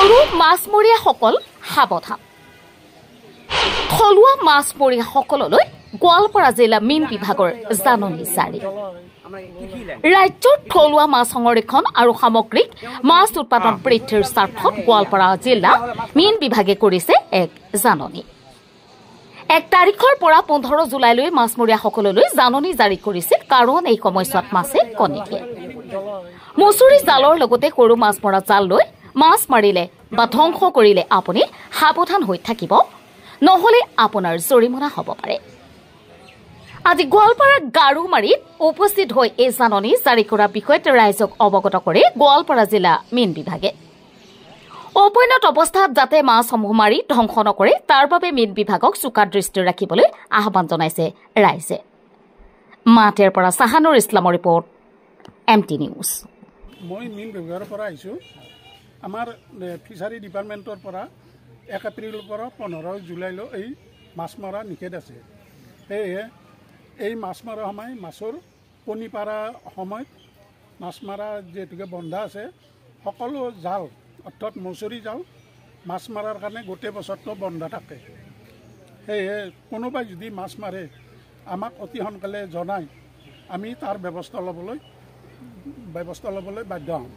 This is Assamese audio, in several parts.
সৰু মাছমৰীয়াসকল সাৱধান। থলুৱা মাছমৰীয়াসকললৈ গোৱালপাৰা জিলা মীন বিভাগৰ জাননী জাৰি। ৰাজ্যৰ থলুৱা মাছ সংৰক্ষণ আৰু সামগ্ৰিক মাছ উৎপাদন বৃদ্ধিৰ স্বাৰ্থত গোৱালপাৰা জিলা মীন বিভাগে কৰিছে এক জাননী। 1 তাৰিখৰ পৰা 15 জুলাইলৈ মাছমৰীয়াসকললৈ জাননী জাৰি কৰিছিল, কাৰণ এই সময়ছোৱাত মাছে কণী দিয়ে। মছুৰি জালৰ লগতে সৰু মাছ মৰা জাল লৈ মাছ মাৰিলে বা ধ্বংস কৰিলে আপুনি সাৱধান হৈ থাকিব, নহলে আপোনাৰ জৰিমনা হ'ব পাৰে। আজি গোৱালপাৰাৰ গাৰুমাৰীত উপস্থিত হৈ এই জাননী জাৰি কৰা বিষয়ত ৰাইজক অৱগত কৰে গোৱালপাৰা জিলা মীন বিভাগে। অপৈণত অৱস্থাত যাতে মাছসমূহ মাৰি ধ্বংস নকৰে তাৰ বাবে মীন বিভাগক চোকা দৃষ্টি ৰাখিবলৈ আহ্বান জনাইছে ৰাইজে। মাতেৰ পৰা চাহানুৰ ইছলামৰ ৰিপৰ্ট, MT নিউজ। মই মীন বিভাগৰ পৰা আহিছোঁ। আমাৰ ফিচাৰী ডিপাৰ্টমেণ্টৰ পৰা 1 এপ্ৰিলৰ পৰা 15 জুলাইলৈ এই মাছ মৰা নিষেধ আছে। সেয়েহে এই মাছ মৰা সময় মাছৰ কণী পাৰা সময়ত মাছ মৰা যিহেতুকে বন্ধা আছে, সকলো জাল অৰ্থাৎ মছুৰি জাল মাছ মৰাৰ কাৰণে গোটেই বছৰটো বন্ধা থাকে। সেয়েহে কোনোবাই যদি মাছ মাৰে আমাক অতি সোনকালে জনাই আমি তাৰ ব্যৱস্থা ল'বলৈ বাধ্য হ'ম।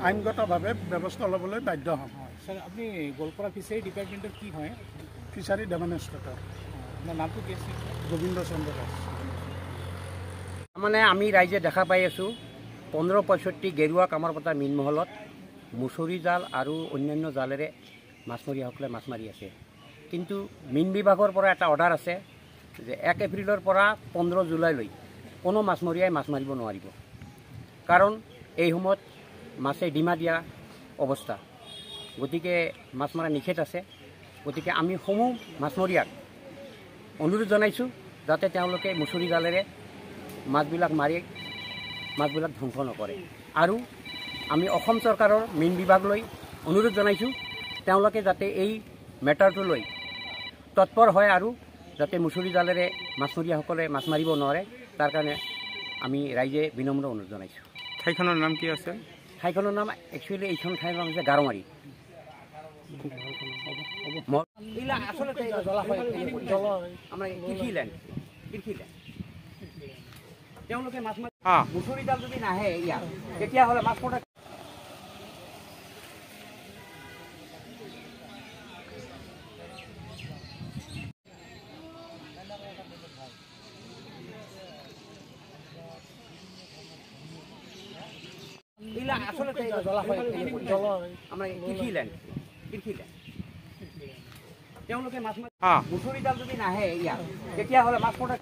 আইনগতভাৱে ব্যৱস্থা ল'বলৈ বাধ্য হ'ম। স্যাৰ, আপনি গোৱালপাৰা ফিচাৰী ডিপাৰ্টমেণ্টৰ কি হয়? Fishery demonstrator. আপোনাৰ নামটো কি আছিল? গোবিন্দ চন্দ্ৰ দাস। মানে আমি ৰাইজে দেখা পাই আছোঁ 1565 গেৰুৱা কামৰ পতা মীন মহলত মুছৰি জাল আৰু অন্যান্য জালেৰে মাছমৰীয়াসকলে মাছ মাৰি আছে। কিন্তু মীন বিভাগৰ পৰা এটা অৰ্ডাৰ আছে যে 1 এপ্ৰিলৰ পৰা 15 জুলাইলৈ কোনো মাছমৰীয়াই মাছ মাৰিব নোৱাৰিব, কাৰণ এই সময়ত মাছে ডিমা দিয়া অৱস্থা। গতিকে মাছ মৰা নিষেধ আছে। গতিকে আমি সমূহ মাছমৰীয়াক অনুৰোধ জনাইছোঁ যাতে তেওঁলোকে মুছৰি জালেৰে মাছবিলাক মাৰি মাছবিলাক ধ্বংস নকৰে। আৰু আমি অসম চৰকাৰৰ মীন বিভাগলৈ অনুৰোধ জনাইছোঁ তেওঁলোকে যাতে এই মেটাৰটো লৈ তৎপৰ হয় আৰু যাতে মুছৰি জালেৰে মাছমৰীয়াসকলে মাছ মাৰিব নোৱাৰে, তাৰ কাৰণে আমি ৰাইজে বিনম্ৰ অনুৰোধ জনাইছোঁ। ঠাইখনৰ নাম কি আছে? ঠাইখনৰ নাম একচুৱেলি এইখন ঠাইৰ নাম হৈছে গাৰুমাৰী। তেওঁলোকে মাছ মাৰি মুছৰি জাল যদি নাহে ইয়াত তেতিয়াহ'লে মাছ মৰা আচলতে আমৰা কৃষিল্যান্ড তেওঁলোকে মাছ মাৰি মুছৰি জাল যদি নাহে ইয়াত তেতিয়াহ'লে মাছ মৰা